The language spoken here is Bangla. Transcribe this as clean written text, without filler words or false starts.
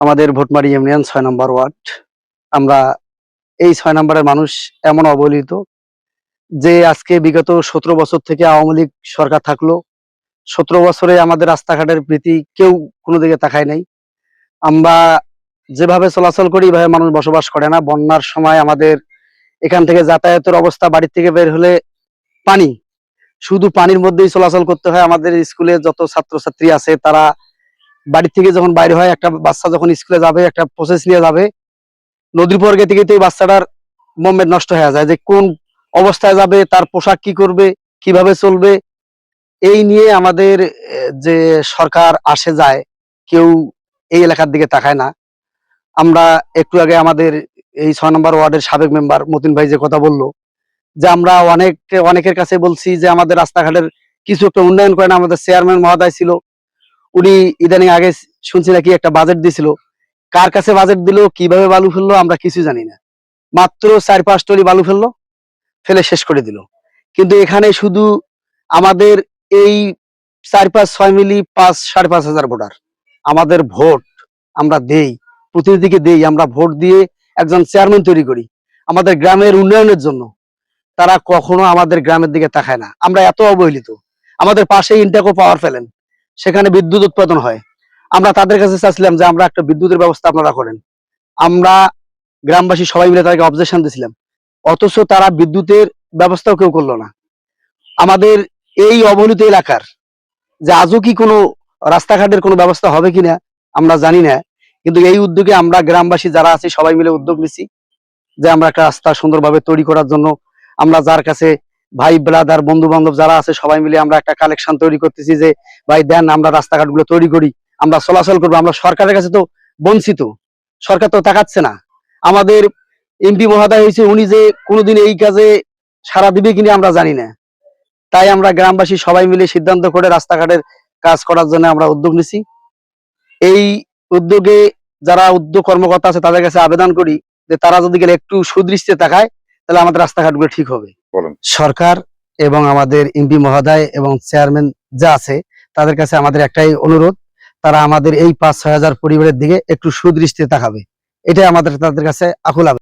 আমাদের ভোটমারি ইউনিয়ন ৬ নম্বর ওয়ার্ড। আমরা এই ৬ নম্বরের মানুষ এমন অবহেলিত যে আজকে বিগত ১৭ বছর থেকে আওয়ামী লীগ সরকার থাকলো। ১৭ বছরে আমাদের রাস্তাঘাটের প্রতি কেউ কোনো দিকে তাকায় নাই। আমরা যেভাবে চলাচল করি এভাবে মানুষ বসবাস করে না। বন্যার সময় আমাদের এখান থেকে যাতায়াতের অবস্থা, বাড়ির থেকে বের হলে পানি, শুধু পানির মধ্যেই চলাচল করতে হয়। আমাদের স্কুলে যত ছাত্রছাত্রী আছে তারা বাড়ি থেকে যখন বাইরে হয়, একটা বাচ্চা যখন স্কুলে যাবে, একটা প্রসেস নিয়ে যাবে, নদীর উপর গেতে গেতে বাচ্চাটার মোমেন্ট নষ্ট হয়ে যায় যে কোন অবস্থায় যাবে, তার পোশাক কি করবে, কিভাবে চলবে। এই নিয়ে আমাদের যে সরকার আসে যায়, কেউ এই এলাকার দিকে তাকায় না। আমরা একটু আগে আমাদের এই ৬ নম্বর ওয়ার্ডের সাবেক মেম্বার মতিন ভাই যে কথা বললো যে আমরা অনেকের কাছে বলছি যে আমাদের রাস্তাঘাটের কিছু একটা উন্নয়ন করে না। আমাদের চেয়ারম্যান মহোদয় ছিল, উনি ইদানিং আগে শুনছি নাকি একটা বাজেট দিছিল। কার কাছে বাজেট দিল, কিভাবে বালু ফেললো আমরা কিছু জানি না। মাত্র ৪-৫ টলি বালু ফেললো, ফেলে শেষ করে দিল। কিন্তু এখানে শুধু আমাদের এই ৪-৫-৬ মিলি ৫-৫.৫ হাজার ভোটার, আমাদের ভোট আমরা দেই, প্রতিনিধিকে দেই। আমরা ভোট দিয়ে একজন চেয়ারম্যান তৈরি করি আমাদের গ্রামের উন্নয়নের জন্য। তারা কখনো আমাদের গ্রামের দিকে তাকায় না। আমরা এত অবহেলিত। আমাদের পাশে ইন্টাকো পাওয়ার ফেলেন, সেখানে বিদ্যুৎ উৎপাদন হয়। আমরা তাদের কাছে চাচ্ছিলাম যে আমরা একটা বিদ্যুতের ব্যবস্থা আপনারা করেন। আমরা গ্রামবাসী সবাই মিলে তাদেরকে অবজেকশন দিয়েছিলাম, অথচ তারা বিদ্যুতের ব্যবস্থাও কেউ করলো না। আমাদের এই অবহেলিত এলাকার যে আজও কি কোনো রাস্তাঘাটের কোনো ব্যবস্থা হবে কিনা আমরা জানি না। কিন্তু এই উদ্যোগে আমরা গ্রামবাসী যারা আছি সবাই মিলে উদ্যোগ নিছি যে আমরা একটা রাস্তা সুন্দরভাবে তৈরি করার জন্য। আমরা যার কাছে ভাই ব্রাদার বন্ধু বান্ধব যারা আছে সবাই মিলে আমরা একটা কালেকশন তৈরি করতেছি যে ভাই দেন আমরা রাস্তাঘাটগুলো তৈরি করি, আমরা চলাচল করবো। আমরা সরকারের কাছে তো বঞ্চিত, সরকার তো তাকাচ্ছে না। আমাদের এমপি মহোদয় হয়েছে, উনি যে কোনোদিন এই কাজে সাড়া দিবে কিনা আমরা জানি না। তাই আমরা গ্রামবাসী সবাই মিলে সিদ্ধান্ত করে রাস্তাঘাটের কাজ করার জন্য আমরা উদ্যোগ নিছি। এই উদ্যোগে যারা উদ্যোগ কর্মকর্তা আছে তাদের কাছে আবেদন করি যে তারা যদি গেলে একটু সুদৃষ্টিতে তাকায় তাহলে আমাদের রাস্তাঘাটগুলো ঠিক হবে। সরকার এবং আমাদের এমপি মহোদয় এবং চেয়ারম্যান যা আছে তাদের কাছে আমাদের একটাই অনুরোধ, তারা আমাদের এই ৫-৬ হাজার পরিবারের দিকে একটু সুদৃষ্টিতে তাকাবে। এটাই আমাদের তাদের কাছে আকুল আবেদন।